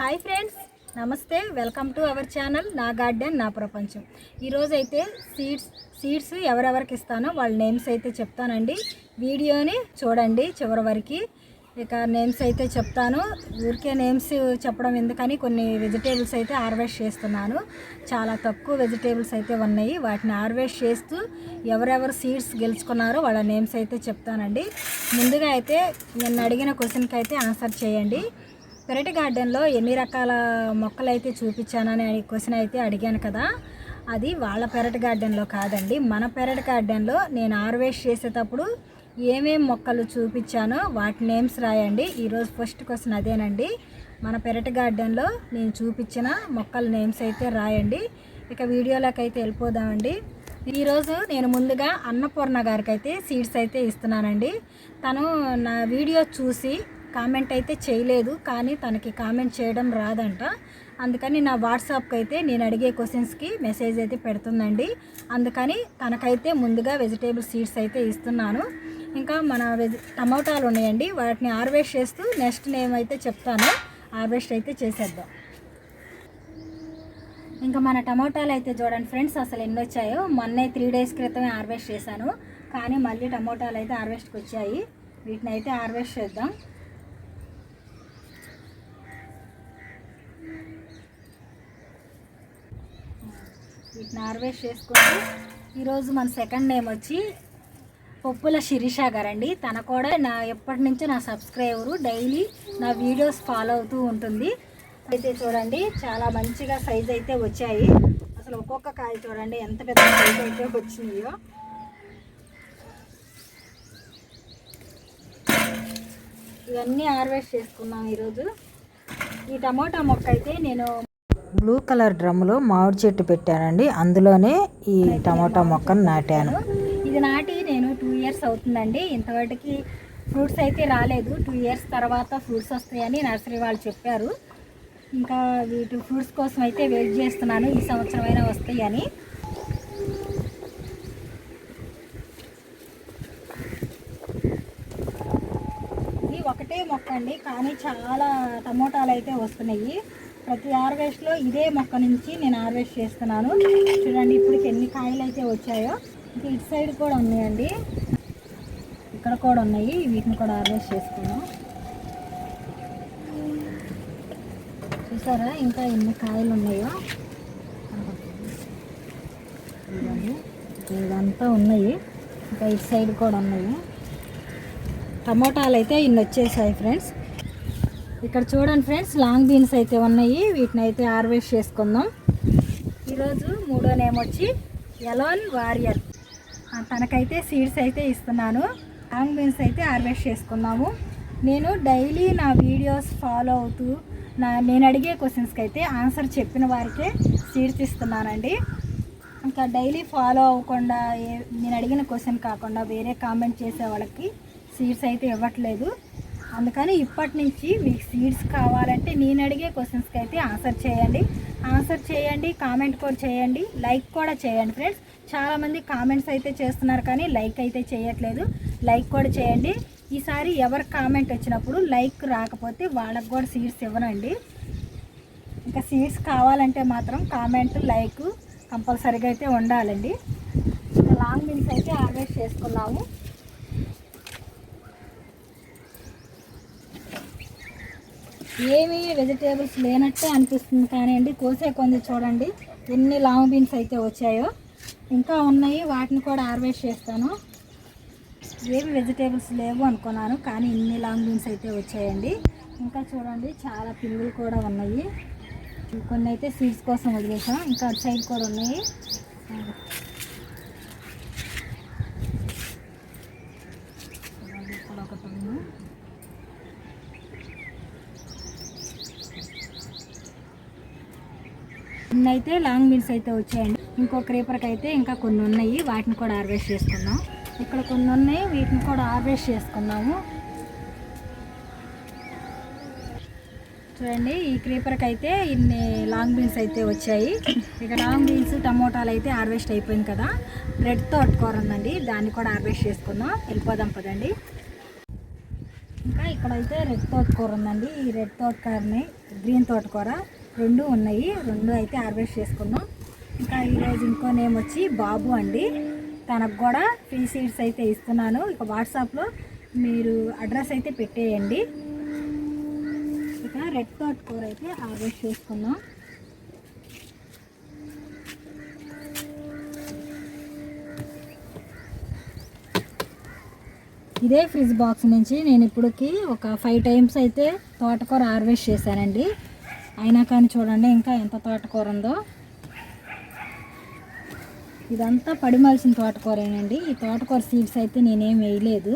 Hi friends, నమస్తే. Welcome to our channel నా garden నా ప్రపంచం. ఈరోజు అయితే సీడ్స్ ఎవరెవరికి ఇస్తానో వాళ్ళ నేమ్స్ అయితే చెప్తానండి. వీడియోని చూడండి చివరి వరకు. ఇక నేమ్స్ అయితే చెప్తాను. ఊరికే నేమ్స్ చెప్పడం ఎందుకని కొన్ని వెజిటేబుల్స్ అయితే హార్వెస్ట్ చేస్తున్నాను. చాలా తక్కువ వెజిటేబుల్స్ అయితే ఉన్నాయి. వాటిని హార్వెస్ట్ చేస్తూ ఎవరెవరు సీడ్స్ గెలుచుకున్నారో వాళ్ళ నేమ్స్ అయితే చెప్తానండి. ముందుగా అయితే నేను అడిగిన క్వశ్చన్కి అయితే ఆన్సర్ చేయండి. పెరటి గార్డెన్లో ఎన్ని రకాల మొక్కలు అయితే చూపించానని క్వశ్చన్ అయితే అడిగాను కదా, అది వాళ్ళ పెరటి గార్డెన్లో కాదండి, మన పెరటి గార్డెన్లో నేను హార్వెస్ట్ చేసేటప్పుడు ఏమేమి మొక్కలు చూపించానో వాటి నేమ్స్ రాయండి. ఈరోజు ఫస్ట్ క్వశ్చన్ అదేనండి. మన పెరటి గార్డెన్లో నేను చూపించిన మొక్కల నేమ్స్ అయితే రాయండి. ఇక వీడియోలోకి అయితే వెళ్ళిపోదామండి. ఈరోజు నేను ముందుగా అన్నపూర్ణ గారికి అయితే సీడ్స్ అయితే ఇస్తున్నానండి. తను నా వీడియో చూసి కామెంట్ అయితే చేయలేదు, కానీ తనకి కామెంట్ చేయడం రాదంట. అందుకని నా వాట్సాప్కి అయితే నేను అడిగే క్వశ్చన్స్కి మెసేజ్ అయితే పెడుతుందండి. అందుకని తనకైతే ముందుగా వెజిటేబుల్ సీడ్స్ అయితే ఇస్తున్నాను. ఇంకా మన టమోటాలు ఉన్నాయండి, వాటిని హార్వెస్ట్ చేస్తూ నెక్స్ట్ నేమ్ అయితే చెప్తాను. హార్వెస్ట్ అయితే చేసేద్దాం. ఇంకా మన టమోటాలు అయితే చూడండి ఫ్రెండ్స్, అసలు ఎన్ని వచ్చాయో. మొన్నే 3 days క్రితమే హార్వెస్ట్ చేశాను, కానీ మళ్ళీ టమోటాలు అయితే హార్వెస్ట్కి వచ్చాయి. వీటిని అయితే హార్వెస్ట్ చేద్దాం. వీటిని హార్వెస్ట్ చేసుకుంటూ ఈరోజు మన సెకండ్ నేమ్ వచ్చి పొప్పుల శిరీష గారండి. తన కూడా ఎప్పటి నుంచో నా సబ్స్క్రైబరు, డైలీ నా వీడియోస్ ఫాలో అవుతూ ఉంటుంది. అయితే చూడండి చాలా మంచిగా సైజ్ అయితే వచ్చాయి. అసలు ఒక్కొక్క కాయ చూడండి ఎంత పెద్ద సైజ్ అయితే వచ్చినాయో. ఇవన్నీ హార్వెస్ట్ చేసుకున్నాం ఈరోజు. ఈ టమోటా మొక్క అయితే నేను బ్లూ కలర్ డ్రమ్లో మామిడి చెట్టు పెట్టానండి, అందులోనే ఈ టమాటా మొక్కను నాటాను. ఇది నాటి నేను 2 years అవుతుందండి. ఇంతవరకు ఫ్రూట్స్ అయితే రాలేదు. 2 years తర్వాత ఫ్రూట్స్ వస్తాయని నర్సరీ వాళ్ళు చెప్పారు. ఇంకా వీటి ఫ్రూట్స్ కోసం అయితే వెయిట్ చేస్తున్నాను, ఈ సంవత్సరం అయినా వస్తాయని. ఇది ఒకటే మొక్క అండి, కానీ చాలా టమోటాలు అయితే వస్తున్నాయి. ప్రతి హార్వెస్ట్లో ఇదే మొక్క నుంచి నేను హార్వెస్ట్ చేస్తున్నాను. చూడండి ఇప్పటికి ఎన్ని కాయలు అయితే వచ్చాయో. ఇంకా ఇటు సైడ్ కూడా ఉన్నాయండి, ఇక్కడ కూడా ఉన్నాయి. వీటిని కూడా హార్వెస్ట్ చేసుకున్నాం. చూసారా ఇంకా ఎన్ని కాయలు ఉన్నాయో. ఇదంతా ఉన్నాయి, ఇంకా ఇటు సైడ్ కూడా ఉన్నాయి. టమోటాలు అయితే ఇన్ని వచ్చేసాయి ఫ్రెండ్స్. ఇక్కడ చూడండి ఫ్రెండ్స్, లాంగ్ బీన్స్ అయితే ఉన్నాయి. వీటిని అయితే హార్వెస్ట్ చేసుకుందాం. ఈరోజు మూడో నేమ్ వచ్చి ఎలోన్ వారియర్. తనకైతే సీడ్స్ అయితే ఇస్తున్నాను. లాంగ్ బీన్స్ అయితే హార్వెస్ట్ చేసుకున్నాము. నేను డైలీ నా వీడియోస్ ఫాలో అవుతూ నేను అడిగే క్వశ్చన్స్కి అయితే ఆన్సర్ చెప్పిన వారికే సీడ్స్ ఇస్తున్నానండి. ఇంకా డైలీ ఫాలో అవ్వకుండా నేను అడిగిన క్వశ్చన్ కాకుండా వేరే కామెంట్ చేసే వాళ్ళకి సీడ్స్ అయితే ఇవ్వట్లేదు. అందుకని ఇప్పటి నుంచి మీకు సీడ్స్ కావాలంటే నేను అడిగే క్వశ్చన్స్కి అయితే ఆన్సర్ చేయండి, కామెంట్ కూడా చేయండి, లైక్ కూడా చేయండి ఫ్రెండ్స్. చాలామంది కామెంట్స్ అయితే చేస్తున్నారు కానీ లైక్ అయితే చేయట్లేదు. లైక్ కూడా చేయండి. ఈసారి ఎవరు కామెంట్ వచ్చినప్పుడు లైక్ రాకపోతే వాళ్ళకు కూడా సీడ్స్ ఇవ్వనండి. ఇంకా సీడ్స్ కావాలంటే మాత్రం కామెంట్, లైక్ కంపల్సరీగా అయితే ఉండాలండి. లాంగ్ బీన్స్ అయితే హార్వెస్ట్ చేసుకున్నాము. ఏమీ వెజిటేబుల్స్ లేనట్టే అనిపిస్తుంది, కానీ అండి కోసే కొంది చూడండి ఎన్ని లాంగ్ బీన్స్ అయితే వచ్చాయో. ఇంకా ఉన్నాయి, వాటిని కూడా హార్వెస్ట్ చేస్తాను. ఏమి వెజిటేబుల్స్ లేవు అనుకున్నాను, కానీ ఇన్ని లాంగ్ బీన్స్ అయితే వచ్చాయండి. ఇంకా చూడండి చాలా పిల్లులు కూడా ఉన్నాయి. కొన్ని అయితే సీడ్స్ కోసం వదిలేసాం. ఇంకా అటు సైడ్ కూడా ఉన్నాయి. ఇక్కడ ఒకటి ఉంది. ఇన్నైతే లాంగ్ బీన్స్ అయితే వచ్చాయండి. ఇంకో క్రీపర్కి అయితే ఇంకా కొన్ని ఉన్నాయి, వాటిని కూడా హార్వెస్ట్ చేసుకున్నాం. ఇక్కడ కొన్ని ఉన్నాయి, వీటిని కూడా హార్వెస్ట్ చేసుకున్నాము. చూడండి ఈ క్రీపర్కి అయితే ఇన్ని లాంగ్ బీన్స్ అయితే వచ్చాయి. ఇక లాంగ్ బీన్స్ టమోటాలు అయితే హార్వెస్ట్ అయిపోయింది కదా. రెడ్ తోటకూర ఉందండి, దాన్ని కూడా హార్వెస్ట్ చేసుకుందాం. వెళ్ళిపోదాం పదండి. ఇంకా ఇక్కడైతే రెడ్ తోటకూర ఉందండి. ఈ రెడ్ తోటకూరని గ్రీన్ తోటకూర 2 ఉన్నాయి. 2 అయితే హార్వెస్ట్ చేసుకున్నాం. ఇంకా ఈరోజు ఇంకో నేమ్ వచ్చి బాబు అండి. తనకు కూడా ఫ్రీ సీడ్స్ అయితే ఇస్తున్నాను. ఇక వాట్సాప్లో మీరు అడ్రస్ అయితే పెట్టేయండి. ఇక రెడ్ తోటకూర అయితే హార్వెస్ట్ చేసుకున్నాం. ఇదే ఫ్రిడ్జ్ బాక్స్ నుంచి నేను ఇప్పటికి ఒక 5 టైమ్స్ అయితే తోటకూర హార్వెస్ట్ చేశానండి. అయినా కానీ చూడండి ఇంకా ఎంత తోటకూర ఉందో. ఇదంతా పడిమలిసిన తోటకూరేనండి. ఈ తోటకూర సీడ్స్ అయితే నేనేం వేయలేదు.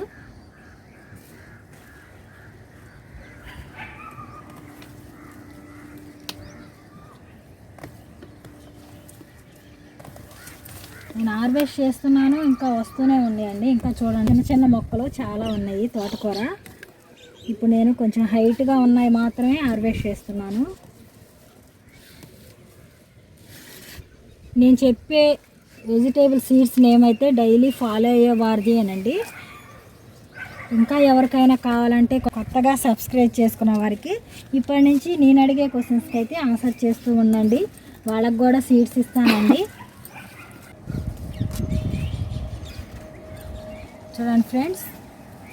నేను హార్వెస్ట్ చేస్తున్నాను, ఇంకా వస్తూనే ఉన్నాయండి. ఇంకా చూడండి చిన్న చిన్న మొక్కలు చాలా ఉన్నాయి తోటకూర. ఇప్పుడు నేను కొంచెం హైట్గా ఉన్నాయి మాత్రమే హార్వెస్ట్ చేస్తున్నాను. నేను చెప్పే వెజిటేబుల్ సీడ్స్ నేమ్ అయితే డైలీ ఫాలో అయ్యేవారిది అనండి. ఇంకా ఎవరికైనా కావాలంటే కొత్తగా సబ్స్క్రైబ్ చేసుకున్న వారికి ఇప్పటి నుంచి నేను అడిగే క్వశ్చన్స్కి అయితే ఆన్సర్ చేస్తూ ఉండండి. వాళ్ళకు కూడా సీడ్స్ ఇస్తానండి. చూడండి ఫ్రెండ్స్,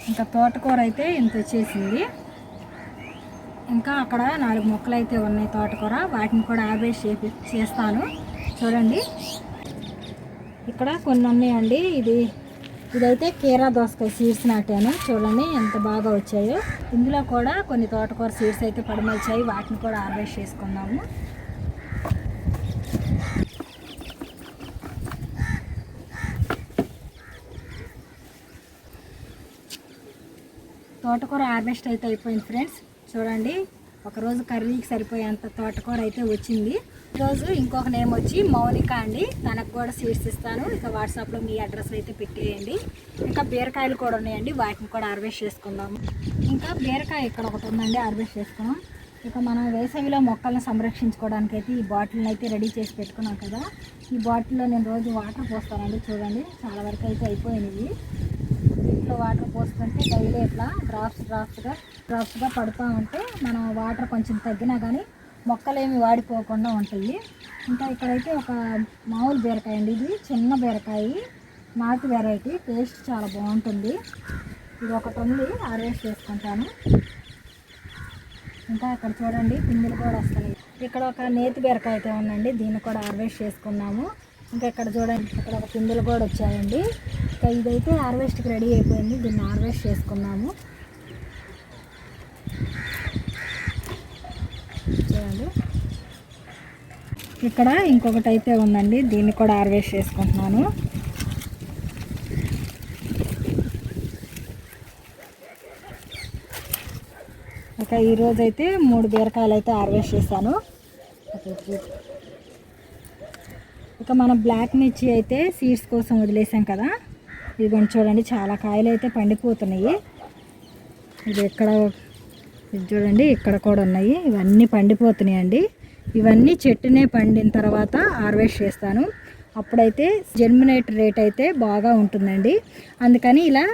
ఇంకా తోటకూర అయితే ఇంత వచ్చేసింది. ఇంకా అక్కడ 4 మొక్కలు అయితే ఉన్నాయి తోటకూర. వాటిని కూడా హార్వెస్ట్ చేస్తాను. చూడండి ఇక్కడ కొన్ని ఉన్నాయండి. ఇదైతే కీరా దోసకాయ సీడ్స్ నాటాను. చూడండి ఎంత బాగా వచ్చాయో. ఇందులో కూడా కొన్ని తోటకూర సీడ్స్ అయితే పడిమల్చాయి. వాటిని కూడా హార్వెస్ట్ చేసుకున్నాము. తోటకూర హార్వెస్ట్ అయితే అయిపోయింది ఫ్రెండ్స్. చూడండి ఒకరోజు కర్రీకి సరిపోయేంత తోటకూర అయితే వచ్చింది. ఈరోజు ఇంకొక నేమ్ వచ్చి మౌనిక అండి. తనకు కూడా సీడ్స్ ఇస్తాను. ఇక వాట్సాప్లో మీ అడ్రస్ అయితే పెట్టేయండి. ఇంకా బీరకాయలు కూడా ఉన్నాయండి. వాటిని కూడా హార్వెస్ట్ చేసుకుందాము. ఇంకా బీరకాయ ఇక్కడ ఒకటి ఉందండి, హార్వెస్ట్ చేసుకున్నాం. ఇక మనం వేసవిలో మొక్కలను సంరక్షించుకోవడానికి అయితే ఈ బాటిల్ని అయితే రెడీ చేసి పెట్టుకున్నాం కదా. ఈ బాటిల్లో నేను రోజు వాటర్ పోస్తానండి. చూడండి చాలా వరకు అయితే అయిపోయినాయి. దీంట్లో వాటర్ పోస్తుంటే డైలీ ఇట్లా డ్రాప్స్గా పడుతూ ఉంటే మనం వాటర్ కొంచెం తగ్గినా కానీ మొక్కలేమి వాడిపోకుండా ఉంటాయి. ఇంకా ఇక్కడైతే ఒక మామూలు బీరకాయ అండి. ఇది చిన్న బీరకాయ, నాటు వెరైటీ, టేస్ట్ చాలా బాగుంటుంది. ఇది ఒకటి ఉంది, హార్వెస్ట్ చేసుకుంటాను. ఇంకా ఇక్కడ చూడండి పిందులు కూడా వస్తున్నాయి. ఇక్కడ ఒక నేతి బీరకాయ అయితే ఉందండి. దీన్ని కూడా హార్వెస్ట్ చేసుకున్నాము. ఇంకా ఇక్కడ చూడండి ఇక్కడ ఒక పిందులు కూడా వచ్చాయండి. ఇంకా ఇదైతే హార్వెస్ట్కి రెడీ అయిపోయింది. దీన్ని హార్వెస్ట్ చేసుకున్నాము. చూడండి ఇక్కడ ఇంకొకటి అయితే ఉందండి. దీన్ని కూడా హార్వెస్ట్ చేసుకుంటున్నాను. ఇక ఈరోజు అయితే 3 బీరకాయలు అయితే హార్వెస్ట్ చేశాను. ఇక మనం బ్లాక్ మిర్చి అయితే సీడ్స్ కోసం వదిలేసాం కదా. ఇదిగోండి చూడండి చాలా కాయలు అయితే పండిపోతున్నాయి. ఇది చూడండి ఇక్కడ కూడా ఉన్నాయి. ఇవన్నీ పండిపోతున్నాయండి. ఇవన్నీ చెట్టునే పండిన తర్వాత హార్వెస్ట్ చేస్తాను. అప్పుడైతే జెర్మినేట్ రేట్ అయితే బాగా ఉంటుందండి. అందుకని ఇలా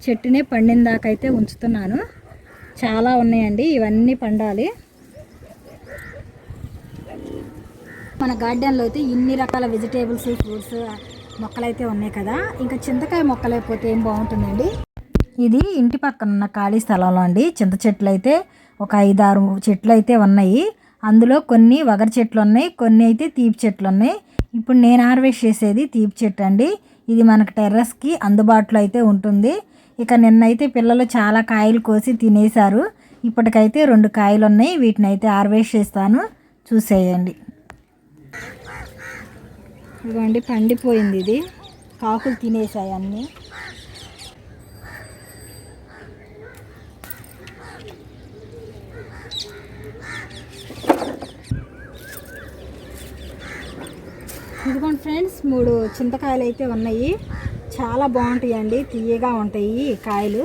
చెట్టునే పండిన దాకా అయితే ఉంచుతున్నాను. చాలా ఉన్నాయండి, ఇవన్నీ పండాలి. మన గార్డెన్లో అయితే ఇన్ని రకాల వెజిటేబుల్స్, ఫ్రూట్స్ మొక్కలైతే ఉన్నాయి కదా. ఇంకా చింతకాయ మొక్కలైపోతే ఏం బాగుంటుందండి. ఇది ఇంటి పక్కన ఉన్న ఖాళీ స్థలంలో అండి చింత చెట్లు అయితే ఒక 5-6 చెట్లు అయితే ఉన్నాయి. అందులో కొన్ని వగరు చెట్లు ఉన్నాయి, కొన్ని అయితే తీపి చెట్లు ఉన్నాయి. ఇప్పుడు నేను హార్వెస్ట్ చేసేది తీపి చెట్టు అండి. ఇది మనకు టెర్రస్కి అందుబాటులో అయితే ఉంటుంది. ఇక నిన్నైతే పిల్లలు చాలా కాయలు కోసి తినేశారు. ఇప్పటికైతే 2 కాయలు ఉన్నాయి. వీటిని అయితే హార్వెస్ట్ చేస్తాను, చూసేయండి. ఇదిగోండి పండిపోయింది. ఇది కాకులు తినేసాయి అన్నీ. ఇదిగోండి ఫ్రెండ్స్ 3 చింతకాయలు అయితే ఉన్నాయి. చాలా బాగుంటాయండి, తీయగా ఉంటాయి ఈ కాయలు.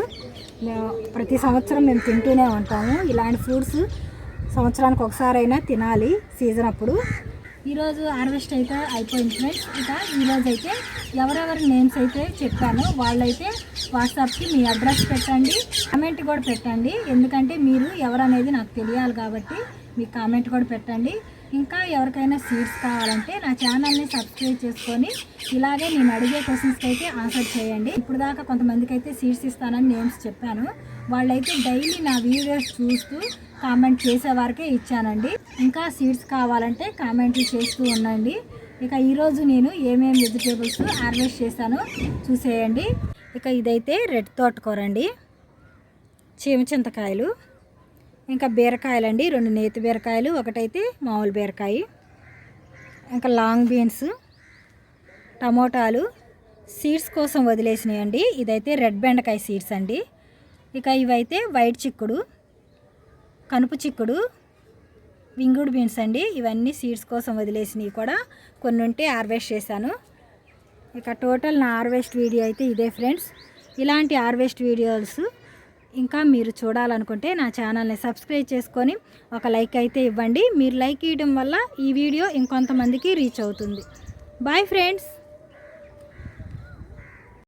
ప్రతి సంవత్సరం మేము తింటూనే ఉంటాము. ఇలాంటి ఫ్రూట్స్ సంవత్సరానికి ఒకసారైనా తినాలి సీజన్ అప్పుడు. ఈరోజు హార్వెస్ట్ అయితే అయిపోయింది ఫ్రెండ్స్. ఇక ఈరోజు అయితే ఎవరెవరి నేమ్స్ అయితే చెప్పానో వాళ్ళైతే వాట్సాప్కి మీ అడ్రస్ పెట్టండి, కామెంట్ కూడా పెట్టండి. ఎందుకంటే మీరు ఎవరనేది నాకు తెలియాలి కాబట్టి మీ కామెంట్ కూడా పెట్టండి. ఇంకా ఎవరికైనా సీడ్స్ కావాలంటే నా ఛానల్ని సబ్స్క్రైబ్ చేసుకొని ఇలాగే నేను అడిగే క్వశ్చన్స్కి అయితే ఆన్సర్ చేయండి. ఇప్పుడు దాకా కొంతమందికి అయితే సీడ్స్ ఇస్తానని నేమ్స్ చెప్పాను. వాళ్ళైతే డైలీ నా వీడియోస్ చూస్తూ కామెంట్ చేసేవారికే ఇచ్చానండి. ఇంకా సీడ్స్ కావాలంటే కామెంట్లు చేస్తూ ఉండండి. ఇక ఈరోజు నేను ఏమేమి వెజిటేబుల్స్ హార్వెస్ట్ చేశానో చూసేయండి. ఇక ఇదైతే రెడ్ తోటకూర అండి, చింతకాయలు, ఇంకా బీరకాయలండి, 2 నేతి బీరకాయలు, ఒకటైతే మామూలు బీరకాయ, ఇంకా లాంగ్ బీన్స్, టమోటాలు సీడ్స్ కోసం వదిలేసినాయండి. ఇదైతే రెడ్ బెండకాయ సీడ్స్ అండి. ఇక ఇవైతే వైట్ చిక్కుడు, కనుపు చిక్కుడు, వింగుడు బీన్స్ అండి. ఇవన్నీ సీడ్స్ కోసం వదిలేసినవి కూడా కొన్ని ఉంటే హార్వెస్ట్ చేశాను. ఇక టోటల్ నా హార్వెస్ట్ వీడియో అయితే ఇదే ఫ్రెండ్స్. ఇలాంటి హార్వెస్ట్ వీడియోస్ ఇంకా మీరు చూడాలనుకుంటే నా ఛానల్ని సబ్స్క్రైబ్ చేసుకొని ఒక లైక్ అయితే ఇవ్వండి. మీరు లైక్ ఇవ్వడం వల్ల ఈ వీడియో ఇంకొంతమందికి రీచ్ అవుతుంది. Bye friends.